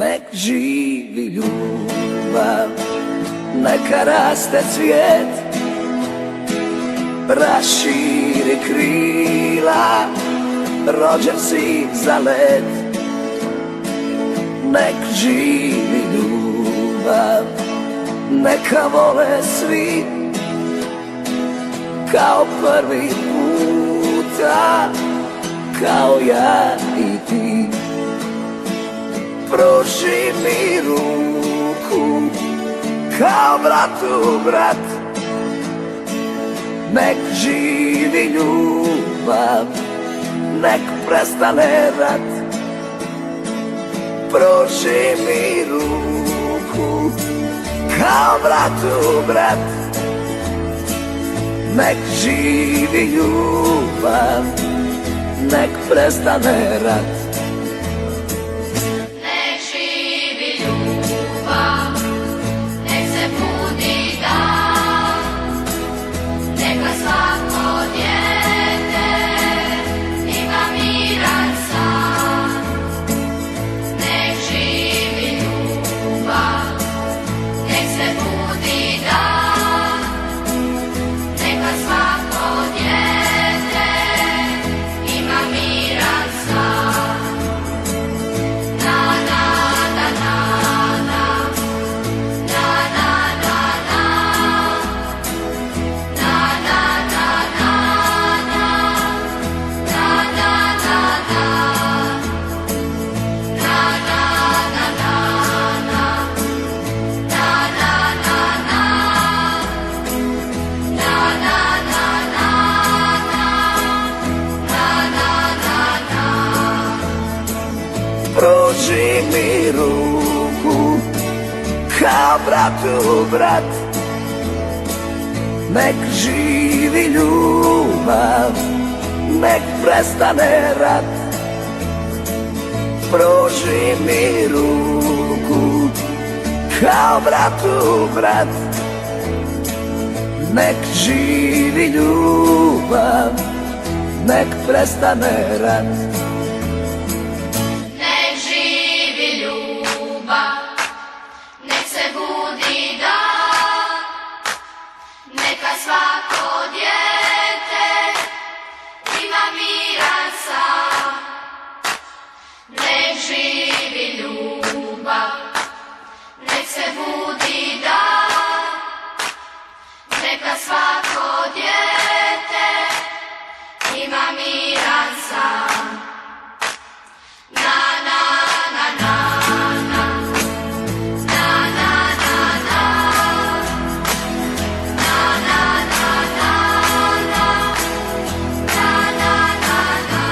Nek živi ljubav, neka raste cvijet, raširi krila, rođen si za let. Nek živi ljubav, neka vole svi, kao prvi puta, kao ja i ti. Pruži mi ruku, kao bratu brat. Nek živi ljubav, nek prestane rat. Pruži mi ruku, kao bratu brat. Nek živi ljubav, nek prestane rat. Pruži mi ruku, kao bratu brat. Nek živi ljubav, nek prestane rat. Pruži mi ruku, kao bratu brat. Nek živi ljubav, nek prestane rat. Neka svako dijete ima miran san. Nek živi ljubav, nek se budi dan. Neka svako dijete ima miran san. Na na na na na, na na na na, na na na na na, na na na na.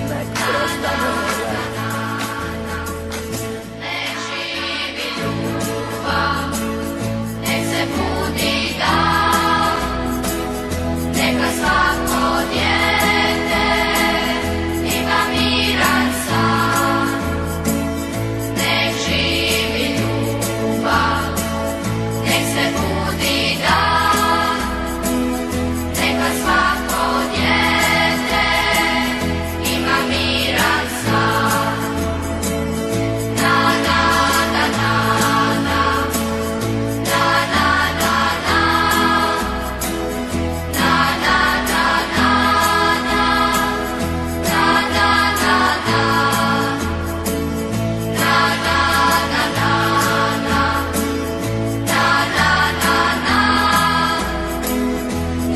Nek prestane rat. Nek živi ljubav, nek se budi dan. Neka svako dijete ima miran san. Nek živi ljubav, nek se budi dan. Neka svako dijete ima miran san. Na na na na na, na na na na, na na na na na, na na na na, na na na na na, na na na na,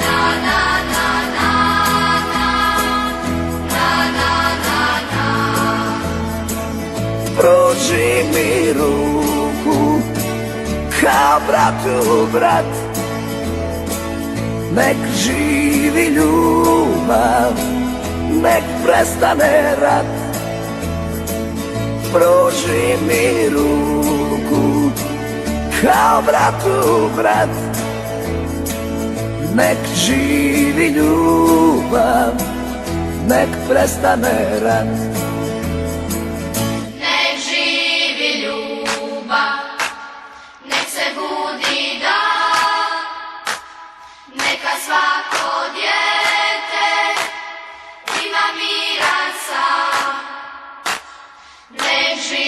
na na na na na, na na na na. Pruži mi ruku, kao bratu brat. Nek živi ljubav, nek prestane rat. Pruži mi ruku, kao bratu brat. Nek živi ljubav, nek prestane rat. Nek živi ljubav, nek se budi dan. Neka svako dijete ima miran san. Nek živi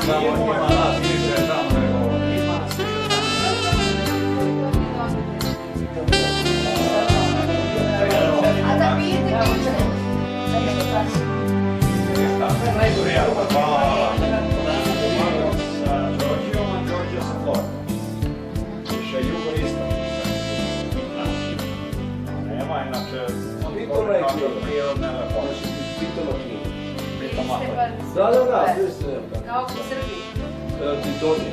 Samo ima nas više tamo nego ovdje. Ima nas više A da pijete piće? Hvala. Sa Đorđijom, a Đorđija sa Florom. Više jugoistočno. Nema inače prirodne lepote. Da, mislim. Kao po Srbiji. Titoni.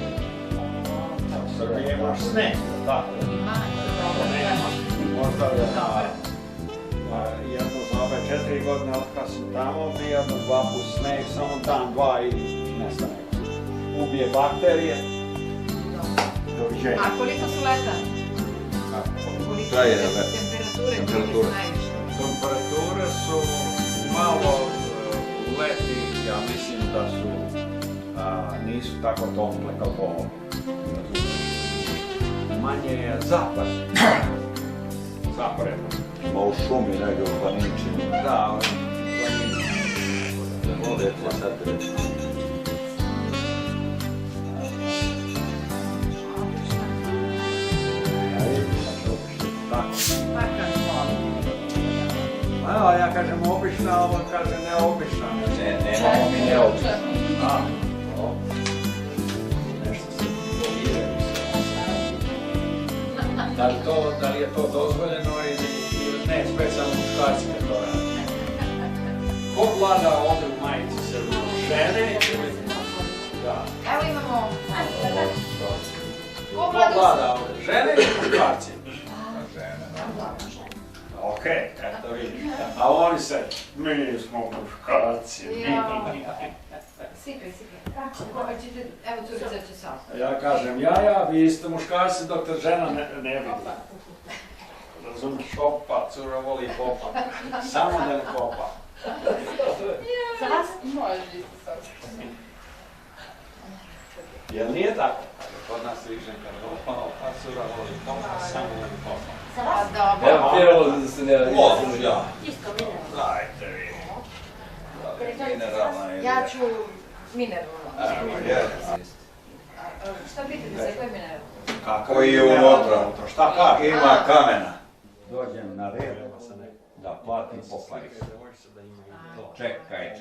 U Srbiji imaš sneg, tako? Ima. Možda jedno za ove 4 godine od kad sam tamo, bi jedno 2 put sneg, samo dan, 2 i nestane. Ubije bakterije. Doviđenja. A koliko su leta? Koliko Traje, su ne? temperature? Temperature. Najviše? Temperature su malo leti, ja mislim da su, nisu tako tople kako ovo. Manje je zapad. Zapadno. Ma u šumi negdje u planičinu. Da, planine. Vode se sad reći. Tako. Tako. A ja kažem obična, a on kaže neobična. Nemamo mi neobično. A, nešto se poviraju. Da li je to dozvoljeno ili ne, specijalno muškarci kad to radi? Ko vlada ovdje u majici se žene ili... Da. Evo imamo... Ko vlada ovdje, žene ili muškarci? Okej, eto vidiš. A oni se, mi smo muškarci. Sipaj. Evo curica će sad. Ja kažem, ja, vi ste muškarci dok te žena ne vidi. Razumiš, opa, cura voli popa. Samo da ne popa. Jel nije tako? Kod nas više kad opa, cura voli popa, samo da ne popa. Pa dobro. Evo, pjevo da se ne radi. Ja. Dajte vi. Mineralna ili... Ja ću mineralno. Evo, je. Šta pitate se, koji mineral? Koji je unutra? Šta kaže? Ima kamena. Dođem na red da platim pokvari. Čekaj,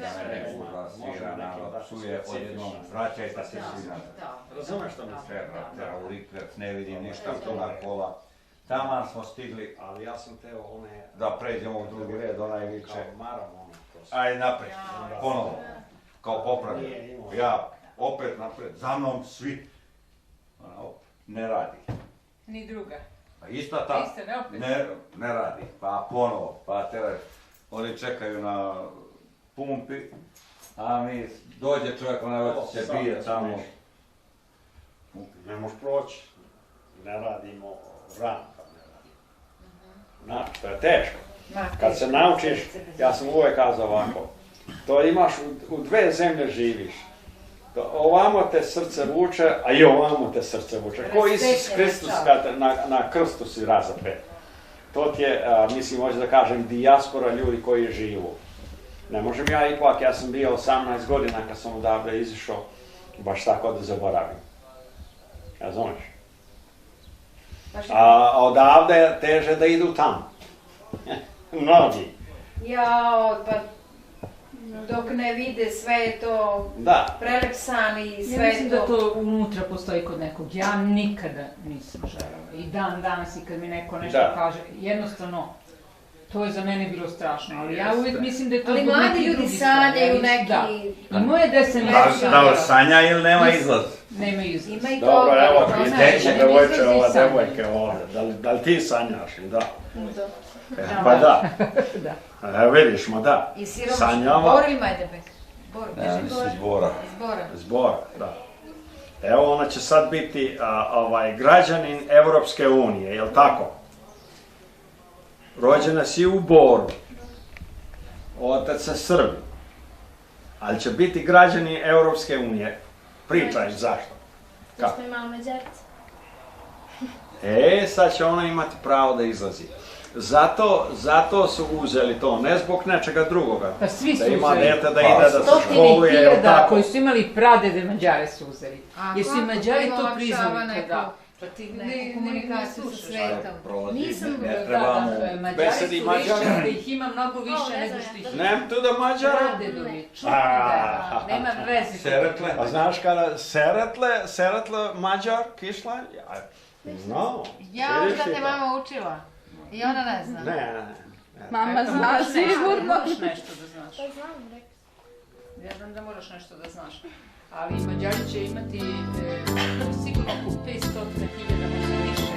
da me ne kurva svira, narod psuje, odjednom vraćajte se svi nazad. Razumeš što mi se? Tera u likvert, ne vidim ništa tu na kola. Taman smo stigli Ali ja sam teo one... da pređemo u drugi red, onaj viče. Kao maram ono. Ajde naprijed, ponovo, kao popravljeno. Ja opet naprijed, za mnom svi. Ona opet, ne radi. Ni druga. Pa ista ta, Ista, ne opet. ne radi, pa ponovo, pa teraš. Oni čekaju na pumpi, a mi dođe čovjek, ona već se bije tamo. Ne možeš proći. Ne radimo rampa, ne radimo. Znači, to je teško. Kad se naučiš, ja sam uvijek kazao ovako, to imaš u dve zemlje živiš. Ovamo te srce vuče, a i ovamo te srce vuče. Ko Isus Hristus kad na krstu si razapet. To ti je, mislim, hoću da kažem, dijaspora ljudi koji živu. Ne možem ja ipak, ja sam bio 18 godina kad sam odavde izišao, baš tako da zaboravim. Razumeš? A odavde je teže da idu tamo. Mnogi. Jao, pa dok ne vide sve je to prelepsan i sve Ja je mislim to... da to unutra postoji kod nekog. Ja nikada nisam želela. I dan danas i kad mi neko nešto kaže, jednostavno, to je za mene bilo strašno, ali ja uvijek mislim da je to Ali zbog mladi nekih ljudi drugih stvari. sanjaju Ja mislim, neki... da. I moje dese ne Da li sanja ili nema izlaz? Nema izlaz. Ima i Dobro, toga, evo, to vidite znaš, devojče, nema ova izlazi sam. devojke ovdje. Da li ti sanjaš ili da? Da. Pa da. Da. Evo vidiš, ma da. I siromašni. Sanjava. Bor ili Majdebek? Bor, Ja kaže mislim Bor. zbora. Zbora. Zbor, da. Evo ona će sad biti građanin Europske unije, jel tako? Rođena si u Boru. Otac se Srbi. Ali će biti građanin Europske unije. Pričaj zašto. Zašto je mama Mađarica? Sad će ona imati pravo da izlazi. Zato su uzeli to, ne zbog nečega drugoga. Pa svi su da ima uzeli. dete da ide da se Stotine školuje, jel hiljada tako? koji su imali pradede Mađare su uzeli. A Jer su i kako Mađari to to olakšava priznali neku- kada. Pa ti neku komunikaciju sa svetom. Nisam ne trebamo. Mađari Besedi su Mađara. lični da ih ima mnogo više nego što ih ima. Nem tu da Mađara? Pradedovi, čuti da, nema veze. Seretle. A znaš kada Seretle Mađar kišla? Ja, znao. Ja Vidiš da ti te to? mama učila. I ona ne zna. Ne. Mama Eto, zna moraš nešto, sigurno. moraš nešto da znaš. Pa znam, rekao. Ja znam da moraš nešto da znaš. Ali Mađari će imati sigurno oko 500.000, možda više.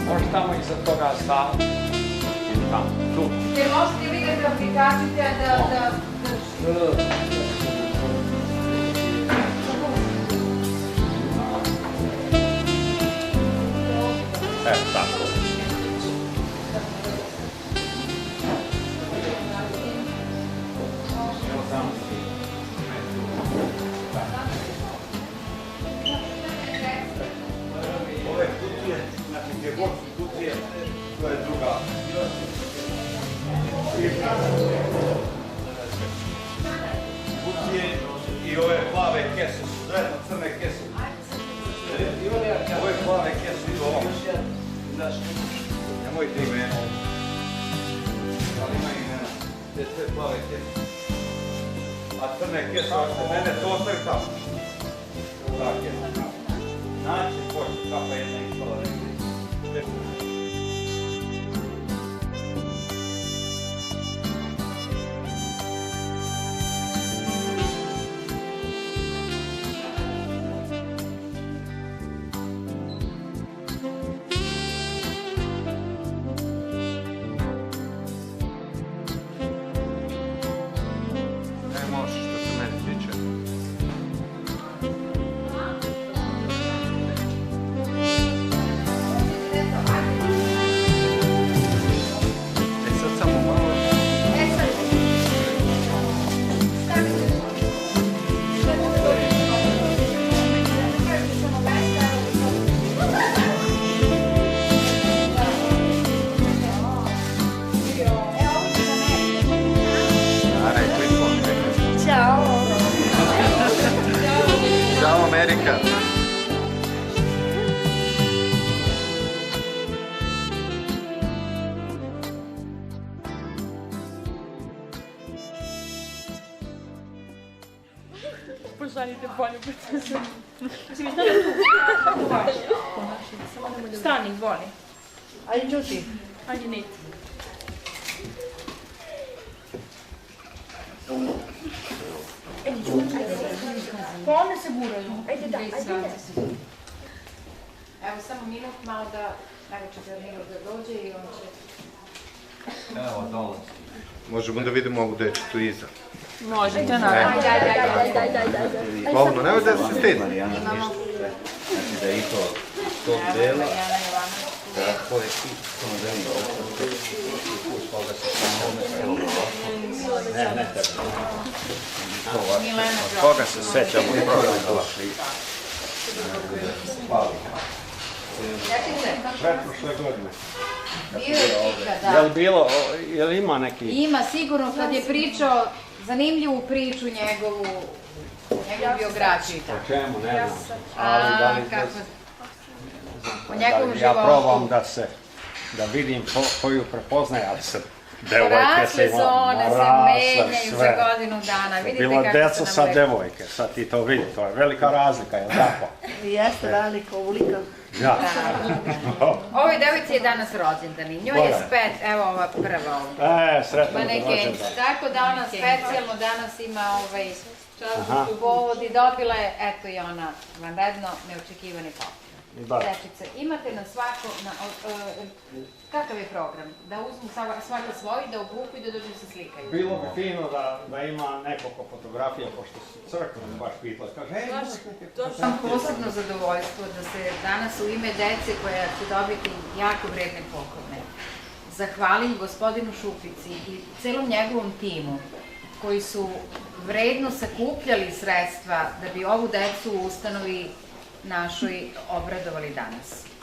Možeš tamo iza toga staviti. Ili tamo, tu. Jer možete vidjeti aplikaciju da... Evo tako. Ove kutije, znači gdje god su kutije, to je druga. Kutije i ove plave kese su zajedno crne kese. Ove plave kese idu ovom. Nemojte imena. Ali ima imena. Te sve plave kese. A crne kese, ako mene to ostaje tamo. Ta kesa. Znači, pošto kapa jedna ispala negdje. Ne možeš, što se meni tiče. Sad samo malo. Ćao. Ćao Amerika. Požalite poljubiti. Stani, voli. Ajde, čuti. Ajde, niti. Pa one se guraju. Ajde da, ajde da. Evo samo minut malo da najveći Danilo da dođe i on će... Evo, dolazi. Možemo da vidimo ovu dečicu iza. Možete, naravno. Ajde. Plovno, nemoj da se stedi. Marijana ništa. Znači da je i to tog dela. Marijana Jovanović. Tako je ti, samo da vidimo. Koga se samo ne tebe. Milena Koga se sećamo u programu? Pretprošle godine. Bio je Čika, Je li da. bilo, je li ima neki... Ima sigurno kad je pričao zanimljivu priču njegovu biografiju. O čemu, ne znam. Ali da li... Kako? O Da njegovom li ja životu. probam da vidim koju prepoznaje, ali se devojke Rasle se zone se rasle menjaju za sve. godinu dana. Vidite Bilo kako deca se nam sa lepo. devojke, sad ti to vidi, to je velika razlika, je li tako? Jeste veliko, ulika. Ja. Ovoj devojci je danas rođendan i njoj je spet, evo ova prva ovdje. Sretno da Manekenca. Tako da ona specijalno danas ima povod i dobila je, eto i ona, vanredno, neočekivani poklon. dečice. Imate na svako, kakav je program? Da uzmu svaki svoj, da obuku i da dođu se slikaju? Bilo bi fino da ima nekoliko fotografija, pošto su crkvene baš pitali. Kaže, Sam posebno zadovoljstvo da se danas u ime dece koja će dobiti jako vredne poklone zahvalim gospodinu Šupici i celom njegovom timu koji su vredno sakupljali sredstva da bi ovu decu u ustanovi našoj obradovali danas.